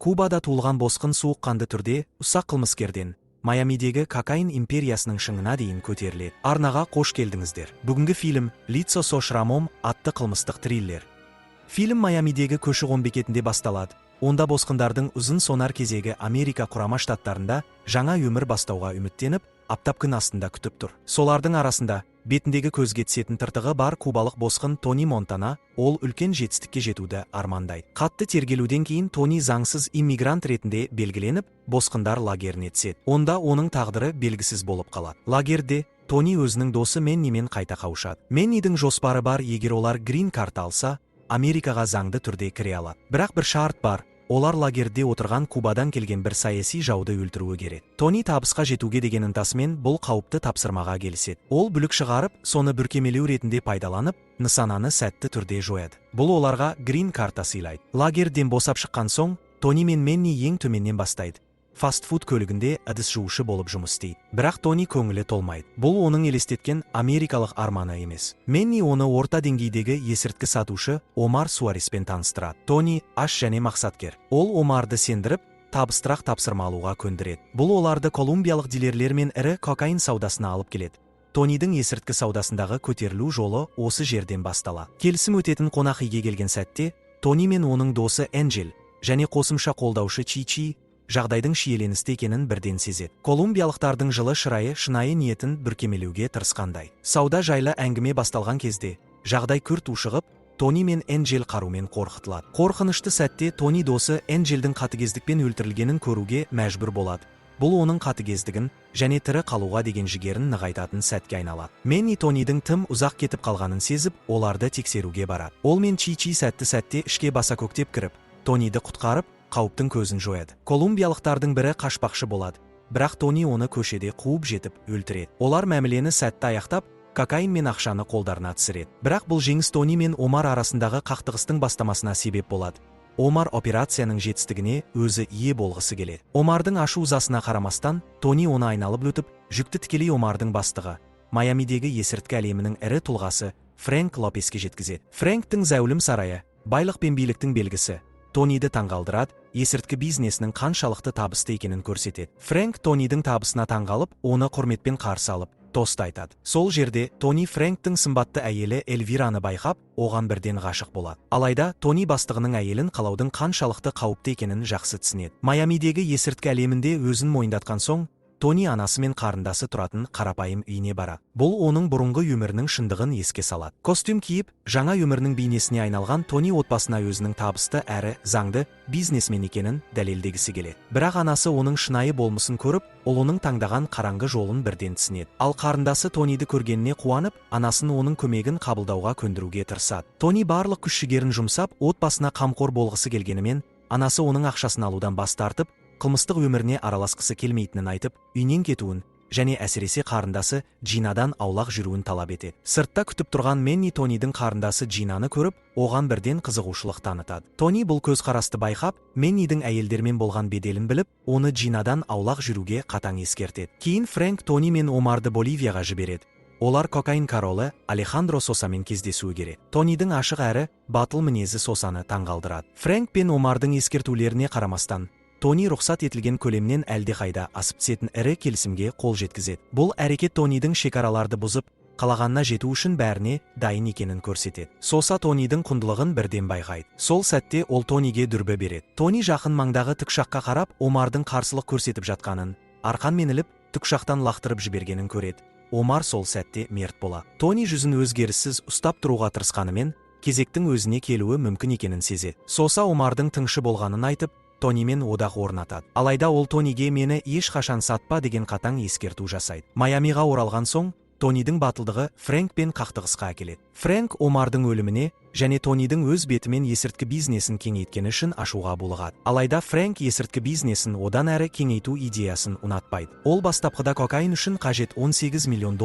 Кубада туылған босқын суыққанды түрде ұсақ қылмыскерден Майамидегі кокаин империясының шыңына дейін көтеріледі. Арнаға қош келдіңіздер. Бүгінгі фильм «Лицо со шрамом» атты қылмыстық триллер. Фильм Майамидегі көші-қон бекетінде басталады. Онда босқындардың ұзын сонар кезегі Америка құрама штаттарында жаңа өмір бастауға үміттеніп, аптап күн астында күтіп тұр. Солардың арасында бетіндегі көзге түсетін тыртығы бар кубалық босқын Тони Монтана, ол үлкен жетістікке жетуді армандайды. Қатты тергелуден кейін Тони заңсыз иммигрант ретінде белгіленіп, босқындар лагеріне түседі. Онда оның тағдыры белгісіз болып қалады. Лагерде Тони өзінің досы Меннимен қайта қауышады. Меннидің жоспары бар, егер олар грин карт алса, Америкаға заңды түрде кіре алады. Бірақ бір шарт бар. Олар лагерде отырған Кубадан келген бір саяси жауды өлтіруі керек. Тони табысқа жетуге деген ынтасымен бұл қауіпті тапсырмаға келіседі. Ол бүлік шығарып, соны бүркемелеу ретінде пайдаланып, нысананы сәтті түрде жояды. Бұл оларға грин карта сыйлайды. Лагерден босап шыққан соң, Тони мен Менни ең төменнен бастайды. Фастфуд көлігінде ыдыс жуушы болып жұмыс істейді. Бірақ Тони көңілі толмайды. Бұл оның елестеткен америкалық арманы емес. Менни оны орта деңгейдегі есірткі сатушы Омар Суареспен таныстырады. Тони аш және мақсаткер. Ол Омарды сендіріп, табыстырақ тапсырма алуға көндіреді. Бұл оларды колумбиялық дилерлер мен ірі кокаин саудасына алып келеді. Тонидің есірткі саудасындағы көтерілу жолы осы жерден басталады. Келісім өтетін қонақ үйге келген сәтте, Тони мен оның досы Энджел және қосымша қолдаушы Чичи жағдайдың шиеленісті екенін бірден сезеді. Колумбиялықтардың жылы шырайы шынайы ниетін бүркемелеуге тырысқандай. Сауда жайлы әңгіме басталған кезде, жағдай күрт ушығып, Тони мен Энджел қарумен қорқытылады. Қорқынышты сәтте Тони досы Энджелдің қатыгездікпен өлтірілгенін көруге мәжбүр болады. Бұл оның қатыгездігін және тірі қалуға деген жігерін нығайтатын сәтке айналады. Менни Тонидің тым ұзақ кетіп қалғанын сезіп, оларды тексеруге барады. Ол мен Чичи сәтті ішке баса көктеп кіріп, Тониді құтқарып, қауіптің көзін жояды. Колумбиялықтардың бірі қашпақшы болады, бірақ Тони оны көшеде қуып жетіп өлтіреді. Олар мәмілені сәтті аяқтап, кокаин мен ақшаны қолдарына түсіреді. Бірақ бұл жеңіс Тони мен Омар арасындағы қақтығыстың бастамасына себеп болады. Омар операцияның жетістігіне өзі ие болғысы келеді. Омардың ашу ызасына қарамастан, Тони оны айналып өтіп, жүкті тікелей Омардың бастығы, Майамидегі есірткі әлемінің ірі тұлғасы Фрэнк Лопеске жеткізеді. Фрэнктің зәулім сарайы, байлық пен биліктің белгісі Тониді таңғалдырады, есірткі бизнесінің қаншалықты табысты екенін көрсетеді. Фрэнк Тонидің табысына таңғалып, оны құрметпен қарсы алып, тосты айтады. Сол жерде Тони Фрэнктің сымбатты әйелі Эльвираны байқап, оған бірден ғашық болады. Алайда Тони бастығының әйелін қалаудың қаншалықты қауіпті екенін жақсы түсінеді. Майамидегі есірткі әлемінде өзін мойындатқан соң, Тони анасы мен қарындасы тұратын қарапайым үйіне барады. Бұл оның бұрынғы өмірінің шындығын еске салады. Костюм киіп, жаңа өмірінің бейнесіне айналған Тони отбасына өзінің табысты әрі заңды бизнесмен екенін дәлелдегісі келеді. Бірақ анасы оның шынайы болмысын көріп, ұлының таңдаған қараңғы жолын бірден түсінеді. Ал қарындасы Тониді көргеніне қуанып, анасын оның көмегін қабылдауға көндіруге тырысады. Тони барлық күш-жігерін жұмсап, отбасына қамқор болғысы келгенімен, анасы оның ақшасын алудан бас тартып, қылмыстық өміріне араласқысы келмейтінін айтып, үйінен кетуін және әсіресе қарындасы Джинадан аулақ жүруін талап етеді. Сыртта күтіп тұрған Менни Тонидің қарындасы Джинаны көріп, оған бірден қызығушылық танытады. Тони бұл көзқарасты байқап, Меннидің әйелдермен болған беделін біліп, оны Джинадан аулақ жүруге қатаң ескертеді. Кейін Фрэнк Тони мен Омарды Боливияға жібереді. Олар кокаин королі Алехандро Сосамен кездесуі керек. Тонидің ашық әрі батыл мінезі Сосаны таңғалдырады. Фрэнк пен Омардың ескертулеріне қарамастан, Тони рұқсат етілген көлемнен әлдеқайда асып түсетін ірі келісімге қол жеткізеді. Бұл әрекет Тонидің шекараларды бұзып, қалағанына жету үшін бәріне дайын екенін көрсетеді. Соса Тонидің құндылығын бірден байқайды. Сол сәтте ол Тониге дүрбі береді. Тони жақын маңдағы тікұшаққа қарап, Омардың қарсылық көрсетіп жатқанын, арқанмен іліп, тікұшақтан лақтырып жібергенін көреді. Омар сол сәтте мерт болады. Тони жүзін өзгеріссіз ұстап тұруға тырысқанымен, кезектің өзіне келуі мүмкін екенін сезеді. Соса Омардың тыңшы болғанын айтып, Тонимен одақ орнатады. Алайда ол Тониге мені ешқашан сатпа деген қатаң ескерту жасайды. Майамиға оралған соң, Тонидің батылдығы Фрэнкпен қақтығысқа әкеледі. Фрэнк Омардың өліміне және Тонидің өз бетімен есірткі бизнесін кеңейткені үшін ашуға булығады. Алайда Фрэнк есірткі бизнесін одан әрі кеңейту идеясын ұнатпайды. Ол бастапқыда кокаин үшін қажет $18 миллион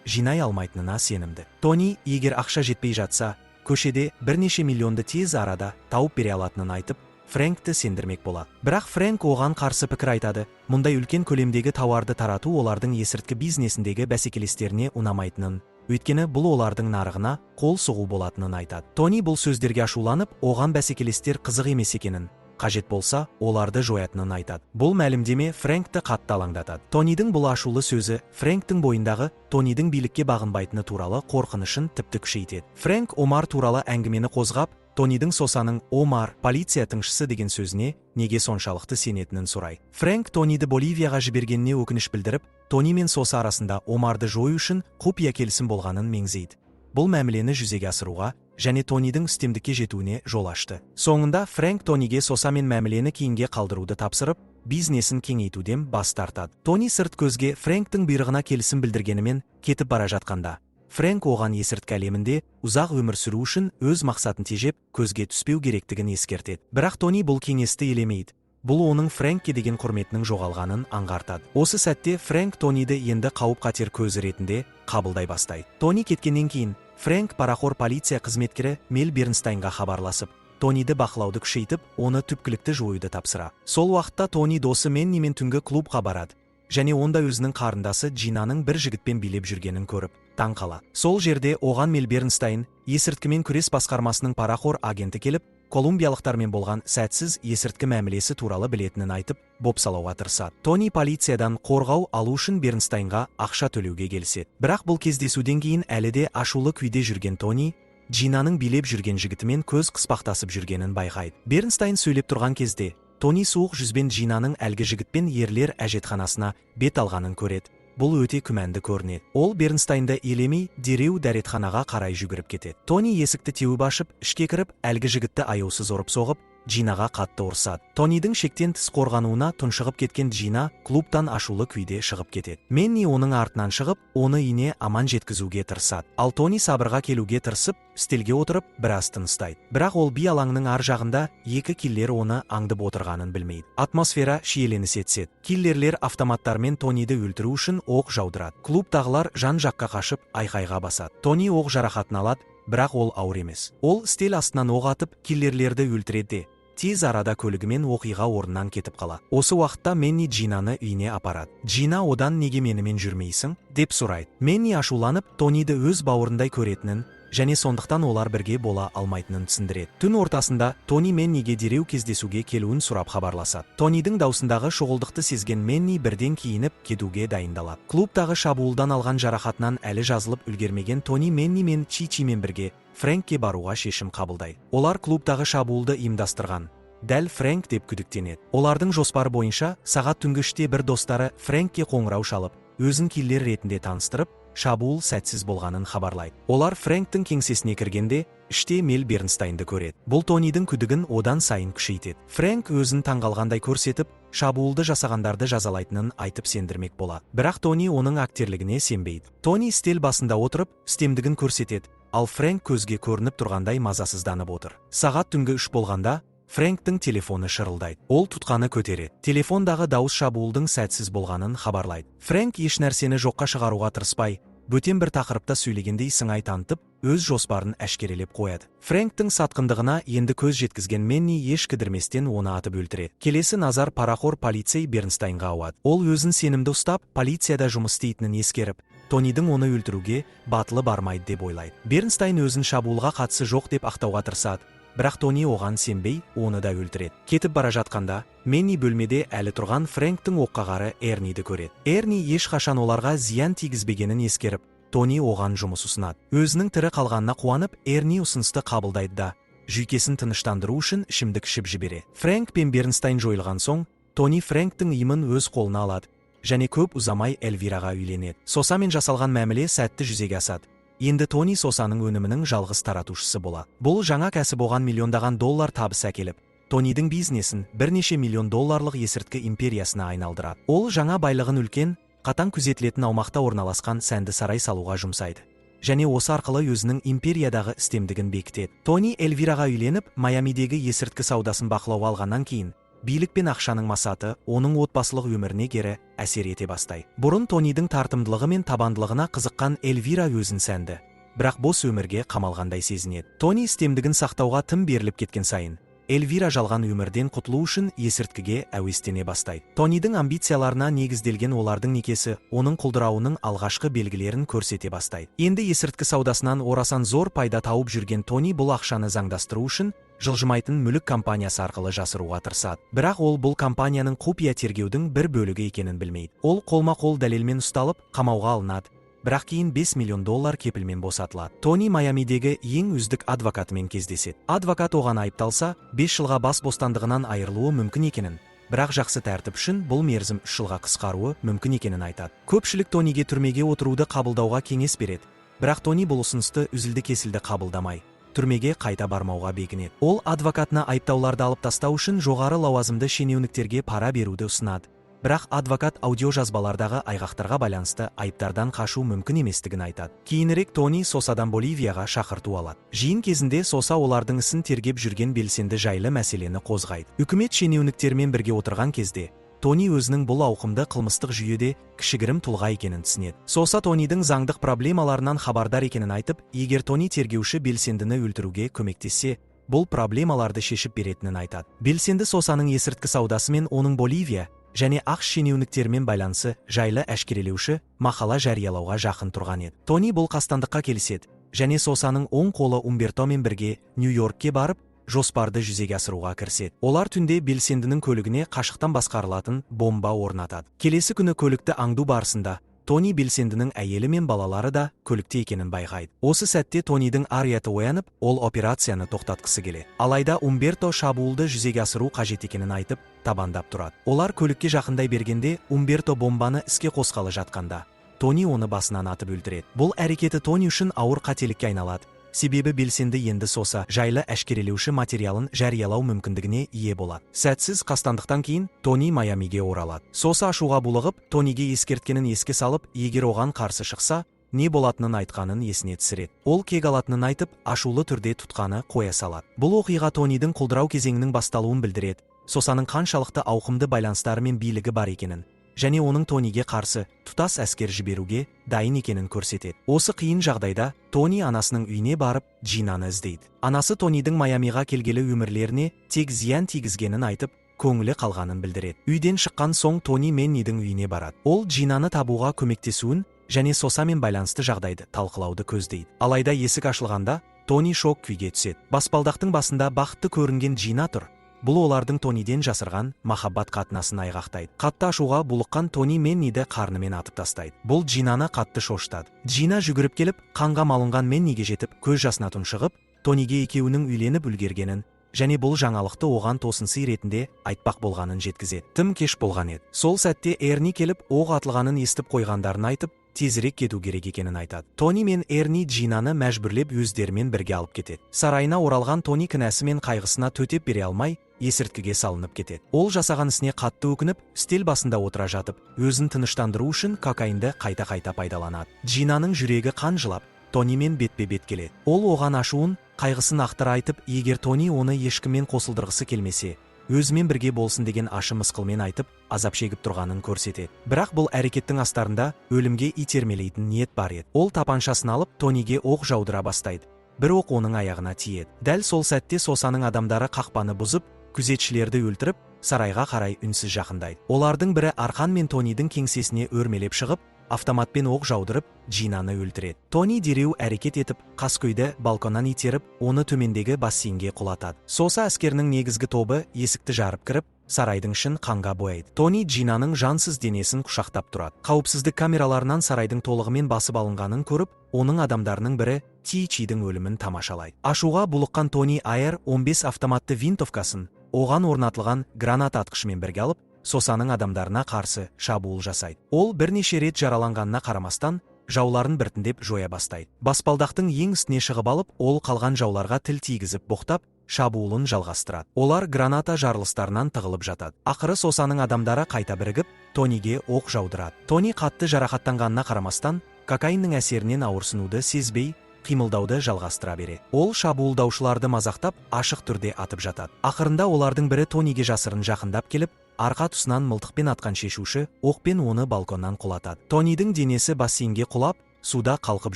жинай алмайтынына сенімді. Тони, егер ақша жетпей жатса, көшеде бірнеше миллионды тез арада тауып бере алатынын айтып, Фрэнкті сендірмек болады. Бірақ Фрэнк оған қарсы пікір айтады. Мұндай үлкен көлемдегі тауарды тарату олардың есірткі бизнесіндегі бәсекелестеріне ұнамайтынын, өйткені бұл олардың нарығына қол соғу болатынын айтады. Тони бұл сөздерге ашуланып, оған бәсекелестер қызық емес екенін, қажет болса, оларды жоятынын айтады. Бұл мәлімдеме Фрэнкті қатты алаңдатады. Тонидің бұл ашулы сөзі Фрэнктің бойындағы Тонидің билікке бағынбайтыны туралы қорқынышын тіпті күшейтеді. Фрэнк Омар туралы әңгімені қозғап, Тонидің Сосаның «Омар, полиция тыңшысы» деген сөзіне неге соншалықты сенетінін сұрайды. Фрэнк Тониді Боливияға жібергеніне өкініш білдіріп, Тони мен Соса арасында Омарды жою үшін құпия келісім болғанын меңзейді. Бұл мәмілені жүзеге асыруға және Тонидің үстемдікке жетуіне жол ашты. Соңында Фрэнк Тониге Соса мен мәмілені кейінге қалдыруды тапсырып, бизнесін кеңейтуден бас тартады. Тони сырт көзге Фрэнктің бұйрығына келісім білдіргенімен кетіп бара жатқанда, Фрэнк оған есірткі әлемінде ұзақ өмір сүру үшін өз мақсатын тежеп, көзге түспеу керектігін ескертеді. Бірақ Тони бұл кеңесті елемейді. Бұл оның Фрэнкке деген құрметінің жоғалғанын аңғартады. Осы сәтте Фрэнк Тониді енді қауіп-қатер көзі ретінде қабылдай бастайды. Тони кеткеннен кейін Фрэнк парақор полиция қызметкері Мел Бернстайнға хабарласып, Тониді бақылауды күшейтіп, оны түпкілікті жоюды тапсыра. Сол уақытта Тони досы Меннимен түнгі клубқа барады, және онда өзінің қарындасы Джинаның бір жігітпен билеп жүргенін көріп, таң қалады. Сол жерде оған Мел Бернстайн, есірткімен күрес басқармасының парақор агенті келіп, колумбиялықтармен болған сәтсіз есірткі мәмілесі туралы білетінін айтып, бопсалауға тырысады. Тони полициядан қорғау алу үшін Бернстайнға ақша төлеуге келіседі. Бірақ бұл кездесуден кейін әлі де ашулы күйде жүрген Тони, Джинаның билеп жүрген жігітімен көз қыспақтасып жүргенін байқайды. Бернстайн сөйлеп тұрған кезде, Тони суық жүзбен Джинаның әлгі жігітпен ерлер әжетханасына бет алғанын көреді. Бұл өте күмәнді көрінеді. Ол Бернстайнды елемей, дереу дәретханаға қарай жүгіріп кетеді. Тони есікті теуіп ашып, ішке кіріп, әлгі жігітті аяусыз ұрып соғып, Джинаға қатты ұрсады. Тонидің шектен тыс қорғануына тұншығып кеткен Джина клубтан ашулы күйде шығып кетеді. Менни оның артынан шығып, оны үйіне аман жеткізуге тырысады. Ал Тони сабырға келуге тырысып, үстелге отырып, біраз тыныстайды. Бірақ ол би алаңының ар жағында екі киллер оны аңдып отырғанын білмейді. Атмосфера шиеленісе түседі. Киллерлер автоматтармен Тониді өлтіру үшін оқ жаудырады. Клубтағылар жан-жаққа қашып, айқайға басады. Тони оқ жарақатын алады, бірақ ол ауыр емес. Ол стел астынан оқ атып, киллерлерді өлтіреді. Тез арада көлігімен оқиға орнынан кетіп қалады. Осы уақытта Менни Джинаны үйіне апарады. Джина одан неге менімен жүрмейсің деп сұрайды. Менни ашуланып, Тониді өз бауырындай көретінін, және сондықтан олар бірге бола алмайтынын түсіндіреді. Түн ортасында Тони Менниге дереу кездесуге келуін сұрап хабарласады. Тонидің даусындағы шұғылдықты сезген Менни бірден киініп кетуге дайындалады. Клубтағы шабуылдан алған жарақатынан әлі жазылып үлгермеген Тони Менни мен Чичимен бірге Фрэнкке баруға шешім қабылдайды. Олар клубтағы шабуылды ұйымдастырған дәл Фрэнк деп күдіктенеді. Олардың жоспары бойынша сағат түнгі 3-те бір достары Фрэнкке қоңырау шалып, өзін киллер ретінде таныстырып, шабуыл сәтсіз болғанын хабарлайды. Олар Фрэнктің кеңсесіне кіргенде, іште Мел Бернстайнды көреді. Бұл Тонидің күдігін одан сайын күшейтеді. Фрэнк өзін таңғалғандай көрсетіп, шабуылды жасағандарды жазалайтынын айтып сендірмек болады. Бірақ Тони оның актерлігіне сенбейді. Тони стел басында отырып, үстемдігін көрсетеді, ал Фрэнк көзге көрініп тұрғандай мазасызданып отыр. Сағат түнгі 3 болғанда, Фрэнктің телефоны шырылдайды. Ол тұтқаны көтереді. Телефондағы дауыс шабуылдың сәтсіз болғанын хабарлайды. Фрэнк еш нәрсені жоққа шығаруға тырыспай, бөтен бір тақырыпта сөйлегендей сыңай танытып, өз жоспарын әшкерелеп қояды. Фрэнктің сатқындығына енді көз жеткізген Менни еш кідірместен оны атып өлтіреді. Келесі назар парақор полицей Бернстайнға ауады. Ол өзін сенімді ұстап, полицияда жұмыс істейтінін ескеріп, Тонидің оны өлтіруге батылы бармайды деп ойлайды. Бернстайн өзін шабуылға қатысы жоқ деп ақтауға тырысады. Бірақ Тони оған сенбей, оны да өлтіреді. Кетіп бара жатқанда, Менни бөлмеде әлі тұрған Фрэнктің оққағары Эрниді көреді. Эрни ешқашан оларға зиян тигізбегенін ескеріп, Тони оған жұмыс ұсынады. Өзінің тірі қалғанына қуанып, Эрни ұсынысты қабылдайды да, жүйкесін тыныштандыру үшін ішімдік ішіп жібереді. Фрэнк пен Бернстайн жойылған соң, Тони Фрэнктің иымын өз қолына алады, және көп ұзамай Эльвираға үйленеді. Сосамен жасалған мәміле сәтті жүзеге асады. Енді Тони Сосаның өнімінің жалғыз таратушысы болады. Бұл жаңа кәсіп оған миллиондаған доллар табыс әкеліп, Тонидің бизнесін бірнеше миллион долларлық есірткі империясына айналдырады. Ол жаңа байлығын үлкен, қатаң күзетілетін аумақта орналасқан сәнді сарай салуға жұмсайды. Және осы арқылы өзінің империядағы үстемдігін бекітеді. Тони Эльвираға үйленіп, Майамидегі есірткі саудасын бақылауға алғаннан кейін, билік пен ақшаның масаты оның отбасылық өміріне кері әсер ете бастайды. Бұрын Тонидің тартымдылығы мен табандылығына қызыққан Эльвира өзін сәнді, бірақ бос өмірге қамалғандай сезінеді. Тони істемдігін сақтауға тым беріліп кеткен сайын, Эльвира жалған өмірден құтылу үшін есірткіге әуестене бастайды. Тонидің амбицияларына негізделген олардың некесі оның құлдырауының алғашқы белгілерін көрсете бастайды. Енді есірткі саудасынан орасан зор пайда тауып жүрген Тони бұл ақшаны заңдастыру үшін жылжымайтын мүлік компаниясы арқылы жасыруға тырысады. Бірақ ол бұл компанияның құпия тергеудің бір бөлігі екенін білмейді. Ол қолма-қол дәлелмен ұсталып, қамауға алынады. Бірақ кейін $5 миллион кепілмен босатылады. Тони Майамидегі ең үздік адвокатымен кездеседі. Адвокат оған айыпталса, 5 жылға бас бостандығынан айырылуы мүмкін екенін, бірақ жақсы тәртіп үшін бұл мерзім 3 жылға қысқаруы мүмкін екенін айтады. Көпшілік Тониге түрмеге отыруды қабылдауға кеңес береді. Бірақ Тони бұл ұсынысты үзілді-кесілді қабылдамай, түрмеге қайта бармауға бекінеді. Ол адвокатына айыптауларды алып тастау үшін жоғары лауазымды шенеуніктерге пара беруді ұсынады. Бірақ адвокат аудиожазбалардағы айғақтарға байланысты айыптардан қашу мүмкін еместігін айтады. Кейінірек Тони Сосадан Боливияға шақырту алады. Жиын кезінде Соса олардың ісін тергеп жүрген белсенді жайлы мәселені қозғайды. Үкімет шенеуніктермен бірге отырған кезде Тони өзінің бұл ауқымды қылмыстық жүйеде кішігірім тұлға екенін түсінеді. Соса Тонидің заңдық проблемаларынан хабардар екенін айтып, егер Тони тергеуші белсендіні өлтіруге көмектессе, бұл проблемаларды шешіп беретінін айтады. Белсенді Сосаның есірткі саудасы мен оның Боливия және ақш шенеуніктермен байланысы жайлы әшкерелеуші мақала жариялауға жақын тұрған еді. Тони бұл қастандыққа келіседі және Сосаның оң қолы Умбертомен бірге Нью-Йоркке барып, жоспарды жүзеге асыруға кіріседі. Олар түнде белсендінің көлігіне қашықтан басқарылатын бомба орнатады. Келесі күні көлікті аңду барысында Тони белсендінің әйелі мен балалары да көлікте екенін байқайды. Осы сәтте Тонидің ар-ұяты оянып, ол операцияны тоқтатқысы келеді. Алайда Умберто шабуылды жүзеге асыру қажет екенін айтып, табандап тұрады. Олар көлікке жақындай бергенде, Умберто бомбаны іске қосқалы жатқанда, Тони оны басынан атып өлтіреді. Бұл әрекеті Тони үшін ауыр қателікке айналады. Себебі белсенді енді Соса жайлы әшкерелеуші материалын жариялау мүмкіндігіне ие болады. Сәтсіз қастандықтан кейін Тони Майамиге оралады. Соса ашуға булығып, Тониге ескерткенін еске салып, егер оған қарсы шықса, не болатынын айтқанын есіне түсіреді. Ол кек алатынын айтып, ашулы түрде тұтқаны қоя салады. Бұл оқиға Тонидің құлдырау кезеңінің басталуын білдіреді. Сосаның қаншалықты ауқымды байланыстары мен билігі бар екенін, және оның Тониге қарсы тұтас әскер жіберуге дайын екенін көрсетеді. Осы қиын жағдайда Тони анасының үйіне барып, Джинаны іздейді. Анасы Тонидің Майамиға келгелі өмірлеріне тек зиян тигізгенін айтып, көңілі қалғанын білдіреді. Үйден шыққан соң Тони Меннидің үйіне барады. Ол Джинаны табуға көмектесуін және Сосамен байланысты жағдайды талқылауды көздейді. Алайда есік ашылғанда Тони шок күйге түседі. Баспалдақтың басында бақытты көрінген Джина тұр. Бұл олардың Тониден жасырған махаббат қатынасын айғақтайды. Қатты ашуға булыққан Тони Менниді қарнымен атып тастайды. Бұл Джинаны қатты шошытады. Джина жүгіріп келіп, қанға малынған Менниге жетіп, көз жасына тұншығып, Тониге екеуінің үйленіп үлгергенін және бұл жаңалықты оған тосынсый ретінде айтпақ болғанын жеткізеді. Тым кеш болған еді. Сол сәтте Эрни келіп, оқ атылғанын естіп қойғандарын айтып, тезірек кету керек екенін айтады. Тони мен Эрни Джинаны мәжбүрлеп өздерімен бірге алып кетеді. Сарайына оралған Тони кінәсі мен қайғысына төтеп бере алмай, есірткіге салынып кетеді. Ол жасаған ісіне қатты өкініп, стел басында отыра жатып, өзін тыныштандыру үшін кокаинді қайта-қайта пайдаланады. Джинаның жүрегі қан жылап, Тонимен бетпе-бет келеді. Ол оған ашуын, қайғысын ақтыра айтып, егер Тони оны ешкіммен қосылдырғысы келмесе, өзімен бірге болсын деген ашы мысқылмен айтып, азап шегіп тұрғанын көрсетеді. Бірақ бұл әрекеттің астарында өлімге итермелейтін ниет бар еді. Ол тапаншасын алып, Тониге оқ жаудыра бастайды. Бір оқ оның аяғына тиеді. Дәл сол сәтте Сосаның адамдары қақпаны бұзып, күзетшілерді өлтіріп, сарайға қарай үнсіз жақындайды. Олардың бірі арқан мен Тонидің кеңсесіне өрмелеп шығып, автоматпен оқ жаудырып, Джинаны өлтіреді. Тони дереу әрекет етіп, қаскөйді балконнан итеріп, оны төмендегі бассейнге құлатады. Соса әскерінің негізгі тобы есікті жарып кіріп, сарайдың ішін қанға бояйды. Тони Джинаның жансыз денесін құшақтап тұрады. Қауіпсіздік камераларынан сарайдың толығымен басып алынғанын көріп, оның адамдарының бірі Чидің өлімін тамашалайды. Ашуға булыққан Тони AR-15 автоматты винтовкасын оған орнатылған гранат атқышымен бірге алып, Сосаның адамдарына қарсы шабуыл жасайды. Ол бірнеше рет жараланғанына қарамастан, жауларын біртіндеп жоя бастайды. Баспалдақтың ең үстіне шығып алып, ол қалған жауларға тіл тигізіп боқтап, шабуылын жалғастырады. Олар граната жарылыстарынан тығылып жатады. Ақыры Сосаның адамдары қайта бірігіп, Тониге оқ жаудырады. Тони қатты жарақаттанғанына қарамастан, кокаиннің әсерінен ауырсынуды сезбей, қимылдауды жалғастыра береді. Ол шабуылдаушыларды мазақтап, ашық түрде атып жатады. Ақырында олардың бірі Тониге жасырын жақындап келіп, арқа тұсынан мылтықпен атқан шешуші оқпен оны балконнан құлатады. Тонидің денесі бассейнге құлап, суда қалқып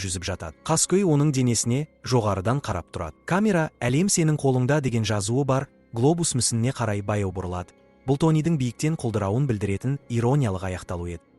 жүзіп жатады. Қаскөй оның денесіне жоғарыдан қарап тұрады. Камера «Әлем сенің қолыңда» деген жазуы бар глобус мүсініне қарай баяу бұрылады. Бұл Тонидің биіктен құлдырауын білдіретін ирониялық аяқталу еді.